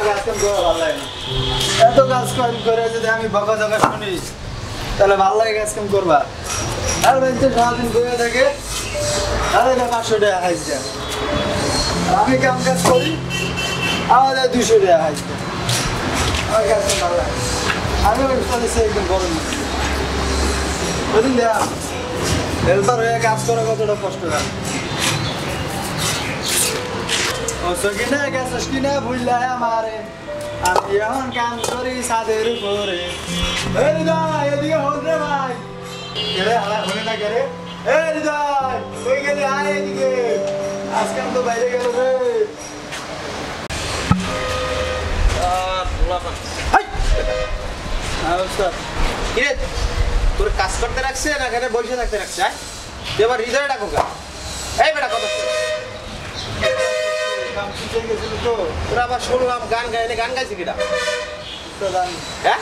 কাজ কাম করা ভালো লাগে না। এত কাজ কাম করে যদি আমি বকা জকা শুনি তাহলে ভালো লাগে কাজ কাম করবা। আর ভাই তো সারাদিন বয়ে থাকে, আরে না 500 টাকা খাইছে। আমি কাম কাজ করি, আমাদের 200 টাকা খাইছে। আমার কাজ কাম ভালো লাগে। আমি ওই চলেছে একদম গরম বুঝলি না, হেল্পার হয়ে কাজ করা কতটা কষ্ট লাগে। ও সকিনা গেছস কিনা ভুললা আমারে, আমি এখন কাম করি ছাদের উপরে। এই হৃদয় এদিকে হল রে ভাই, কেরে হালা হলে না কেরে? এই হৃদয় তুই গেলি আয় এদিকে, আজকে তো বাইরে গেল রে। কিরে তোর কাজ করতে রাখছে না এখানে বসে থাকতে রাখছে? তুই এবার হৃদয় ডাকো কা? এই বেটা কথা তোরা আবার শুনলাম গান গাইলে, গান গাইছে কিনা? হ্যাঁ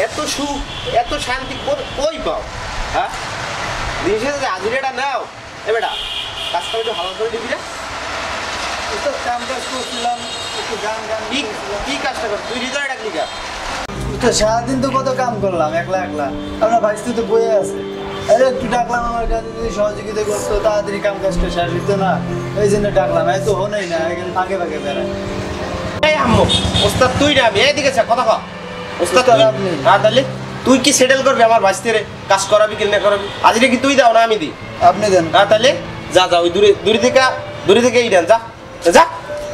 এত সুখ এত শান্তি কই পাও? হ্যাঁ জিনিসের যে হাজিরাটা নাও। এ বেটা কাজটা একটু ভালো করে দিবি না? কাম কাজ করছিলাম, একটু গান গান। কি কাজটা কর তুই হৃদয় ডাকলি কা? সারাদিন তো কত কাম করলাম একলা একলা, আপনার ভাইস্তি তো বয়ে আছে। আরে একটু ডাকলাম আমার কাছে যদি সহযোগিতা করতো তাড়াতাড়ি কাম কাজটা শেষ হইতো না, এই জন্য ডাকলাম। এই তো হনেই না, এখানে ফাঁকে ফাঁকে বেড়ায়। এই আম্মু ওস্তাদ তুই না আমি এইদিকে কথা কও। ওস্তাদ আপনি? হ্যাঁ তাহলে তুই কি সেটেল করবি আমার ভাইস্তিরে? কাজ করাবি কি না করাবি? আজকে কি তুই দাও না আমি দিই? আপনি দেন। হ্যাঁ তাহলে যা যা ওই দূরে থেকে এই দেন, যা যা।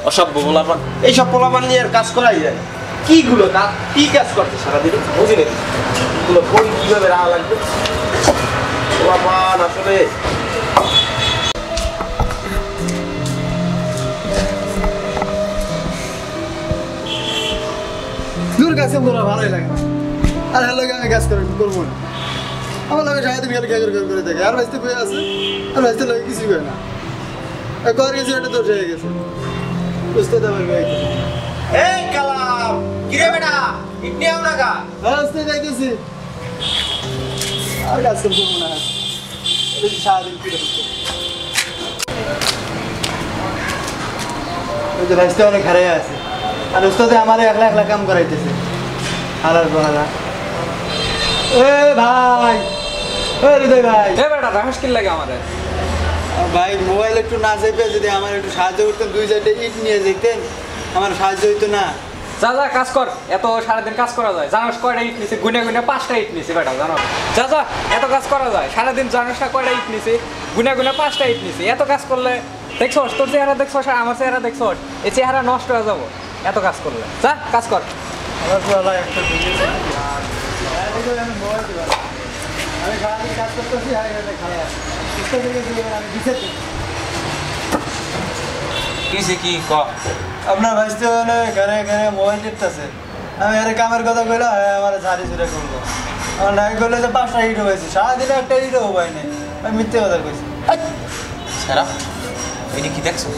অসভ্য পোলাপান, এইসব পোলাপান নিয়ে আর কাজ করাই যায়? কিগুলো কাজ, কি কাজ করছে সারাদিন বুঝি নাকি? এগুলো কোন কিভাবে রাখা লাগবে পোলাপান আসলে। দূর কাজ কাম করা ভালোই লাগে না। আর হ্যালো আমি কাজ করবো না, আমার লাগে সারাদিন গেলে খেয়ে করে থাকে। আর ভাইস্তে বয়ে আছে, আর ভাইস্তে লাগে কিছুই করে না। কর গেছে এটা দোষ হয়ে গেছে, বুঝতে দেবে। এই কালাম কিরে বেটা ইডনি আও না গা? রাস্তে যাইতেছি, আর কাজ করবো না। সারাদিন ফিরে ওই যে ভাইস্তে অনেক হারিয়ে আছে, আর উস্তাদে আমার একলা একলা কাম করাইতেছে। হালার বহারা এ ভাই, ও হৃদয় ভাই। এ বেটা রাহাস কি লাগে আমাদের? ভাই মোবাইল একটু না চাইবে যদি আমার একটু সাহায্য করতেন, 2-4টা ইট নিয়ে যেতেন, আমার সাহায্য হইতো না। যা যা কাজ কর, এত সারাদিন কাজ করা যায়? জানোস কয়টা ইট নিছে? গুনে 5টা ইট নিছে বেটা, জানো? যা যা এত কাজ করা যায় সারাদিন? জানোস না কয়টা ইট নিছে? গুনে 5টা ইট নিছে। এত কাজ করলে দেখছস তোর চেহারা দেখছস আর আমার চেহারা দেখছস, এই চেহারা নষ্ট হয়ে যাবো এত কাজ করলে। যা কাজ কর। আমার বলা একটা আমি সারাদিন কাজ করতেছি, খারাপ আমি দিচ্ছি। কিসে কি ক? আপনার ভাইস্তে হলে ঘরে ঘরে মোবাইল টিপতেছে। আমি আরে কামের কথা কইলে আমার ঝাড়ি ঝুড়ে করবো। আমার নাই করলে যে 5টা ইট হয়েছে, সারাদিনে একটা ইটও উপায় নেই। আমি মিথ্যে কথা কইছি। সারা এটা কি দেখছো?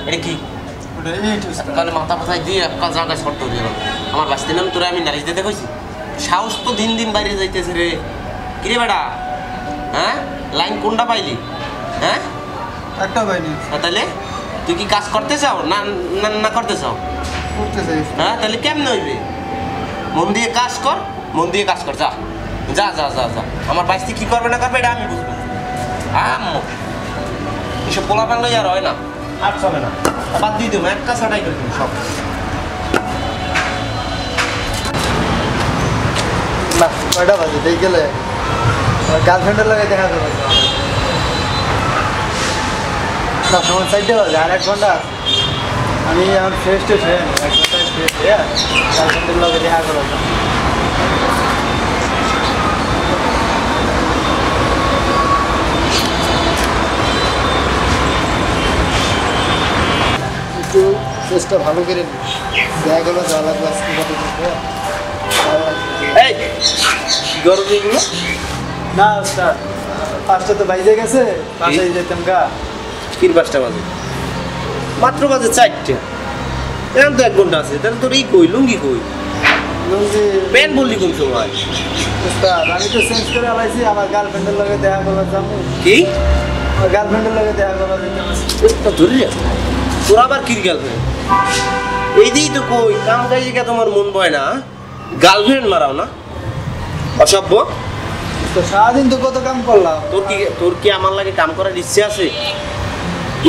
এটা কি কালে মাথা পাথায় দিয়ে একটা জায়গায় শর্ত দিয়ে আমার বাঁচতে নাম তোরা আমি নারিশ দিতে কইছি? সাহস তো দিন দিন বাইরে যাইতেছে রে। কিরে বেটা, হ্যাঁ লাইন কোনটা পাইলি? হ্যাঁ একটা পাইনি। তাহলে তুই কি কাজ করতে চাও না না করতে চাও? করতে চাই। হ্যাঁ তাহলে কেমনে হইবে? মন দিয়ে কাজ কর, মন দিয়ে কাজ কর। যা যা যা যা যা। আমার বাইসতে কি করবে না করবে এটা আমি বুঝবো। আম্মু এসব পোলাপান লই আর হয় না, আর চলে না। বাদ দিয়ে দেবো, একটা ছাটাই করে দেবো সব। না কয়টা বাজে দেখ গেলে গার্লফ্রেন্ডের লাগে দেখা যাবে না। সময় 4টে বাজে, আর 1 ঘন্টা আমি আমার ফ্রেশ ট্রেশ হয়ে 1 ঘন্টায় ফ্রেশ হয়ে গার্লফ্রেন্ডের লগে দেখা করো। একটু চেষ্টা ভালো করে দেখা গেলো যা লাগবে এই কি করো এগুলো? না স্যার, 5টা তো বাইজে গেছে, বাসায় যেতাম গা। কির 5টা বাজে? মাত্র বাজে 4টে। এখন তো 1 ঘন্টা আছে। তাহলে তোর কই লুঙ্গি কই? লুঙ্গি প্যান্ট বললি কোন সময়? স্যার আমি তো চেঞ্জ করে আলাইছি, আমার গার্লফ্রেন্ডের লগে দেখা করবার যাবো। কি? আমার গার্লফ্রেন্ডের লগে দেখা করবার যেতে হবে। ধরে তোর আবার কি গার্লফ্রেন্ড? এই দিই তো কই কাম কাজে কে তোমার মন বয় না? গার্লফ্রেন্ড মারাও না অসভ্য। তো সারাদিন তো কত কাম করলাম। তোর কি আমার লাগে কাম করার ইচ্ছে আছে?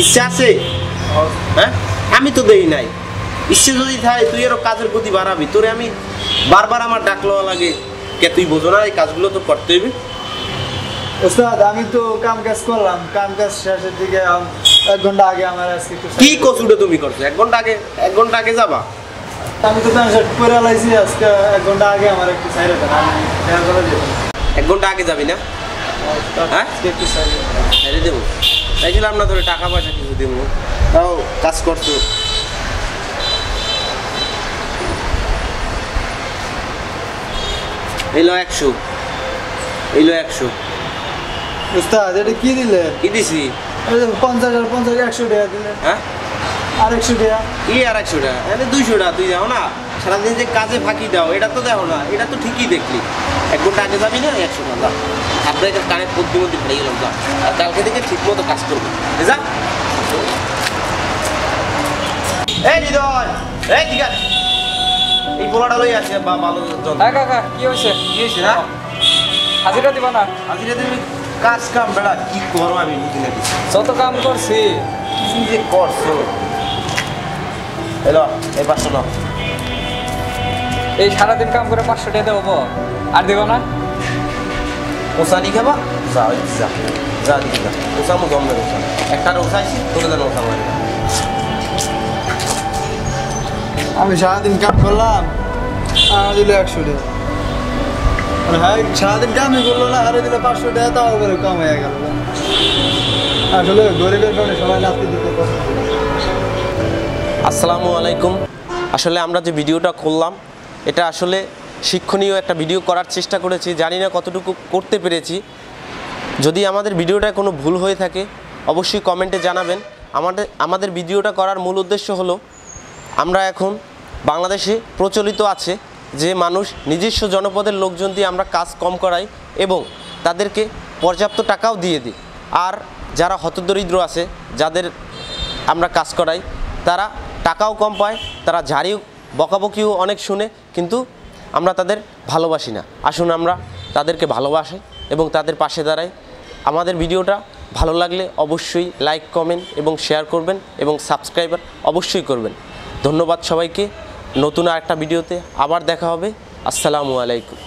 ইচ্ছে আছে? হ্যাঁ আমি তো দেই নাই। ইচ্ছে যদি থাকে তুই আরো কাজের প্রতি বাড়াবি। তোরে আমি বারবার আমার ডাক লওয়া লাগে কে তুই বোঝো না এই কাজগুলো তো করতে হইবে। ওস্তাদ আমি তো কাম কাজ করলাম, কাম কাজ শেষের দিকে 1 ঘন্টা আগে আমার আজকে একটু কি কচুটা তুমি করছো? 1 ঘন্টা আগে যাবা? আমি তো প্যান্ট শার্ট পরে লাইছি আজকে 1 ঘন্টা আগে আমার একটু সাইড দেন, আমি দেখা করে দেব। 1 ঘন্টা আগে যাবি না? হ্যাঁ একটু সাইড ছেড়ে দেবো চাইছিলাম না তোরে টাকা পয়সা কিছু দেবো, তাও কাজ করছো। এলো 100, এলো 100। ওস্তাদ এটা কি দিলে? কি দিছি? এই যে 50 আর 50 100 টাকা দিলে। হ্যাঁ আর 100 টাকা। কি আর 100 টাকা? এনে 200 টাকা তুই যাও না সারাদিন যে কাজে ফাঁকি দাও এটা তো দেখো না, এটা তো ঠিকই দেখলি। 1 ঘন্টা আগে যাবি না 100 টাকা যা। আপনার কানের বুদ্ধিমতি ভরে গেলাম যা, আর কালকে থেকে ঠিক মতো কাজ করবো যা। এই হৃদয়, এই ঠিক আছে এই পোলাটা লই আসে বা ভালো যন্ত্র। হ্যাঁ কাকা কি হয়েছে? কি হয়েছে না? হাজিরা দিবা না? আজকে তুমি কাজ কাম বেড়া কি করো আমি বুঝি না কিছু। যত কাম করছি। কি যে করছো? এলো এই 500 নাও। এই সারাদিন কাম করে 500 টাকা দেবো, আর দেবো না? ওসানি খাবা? যা ওই যা যা দিকে যা। ওসামু জমবে ওসা একটা ওসাইছি তোকে জানো ওসা মারি। আমি সারাদিন কাম করলাম, আমার দিল 100 টাকা। মানে হ্যাঁ সারাদিন কামই করলো না, আরে দিল 500 টাকা, তাও করে কম হয়ে গেল। আসলে গরিবের কারণে সবাই নাতি দিতে পছন্দ করে। আসসালামু আলাইকুম। আসলে আমরা যে ভিডিওটা করলাম এটা আসলে শিক্ষণীয় একটা ভিডিও করার চেষ্টা করেছি, জানি না কতটুকু করতে পেরেছি। যদি আমাদের ভিডিওটা কোনো ভুল হয়ে থাকে অবশ্যই কমেন্টে জানাবেন। আমাদের ভিডিওটা করার মূল উদ্দেশ্য হলো আমরা এখন বাংলাদেশে প্রচলিত আছে যে মানুষ নিজস্ব জনপদের লোকজন দিয়ে আমরা কাজ কম করাই এবং তাদেরকে পর্যাপ্ত টাকাও দিয়ে দিই। আর যারা হতদরিদ্র আছে যাদের আমরা কাজ করাই তারা টাকাও কম পায়, তারা ঝাড়িও বকাবকিও অনেক শুনে, কিন্তু আমরা তাদের ভালোবাসি না। আসুন আমরা তাদেরকে ভালোবাসি এবং তাদের পাশে দাঁড়াই। আমাদের ভিডিওটা ভালো লাগলে অবশ্যই লাইক কমেন্ট এবং শেয়ার করবেন এবং সাবস্ক্রাইবার অবশ্যই করবেন। ধন্যবাদ সবাইকে। নতুন আরেকটা ভিডিওতে আবার দেখা হবে। আসসালামু আলাইকুম।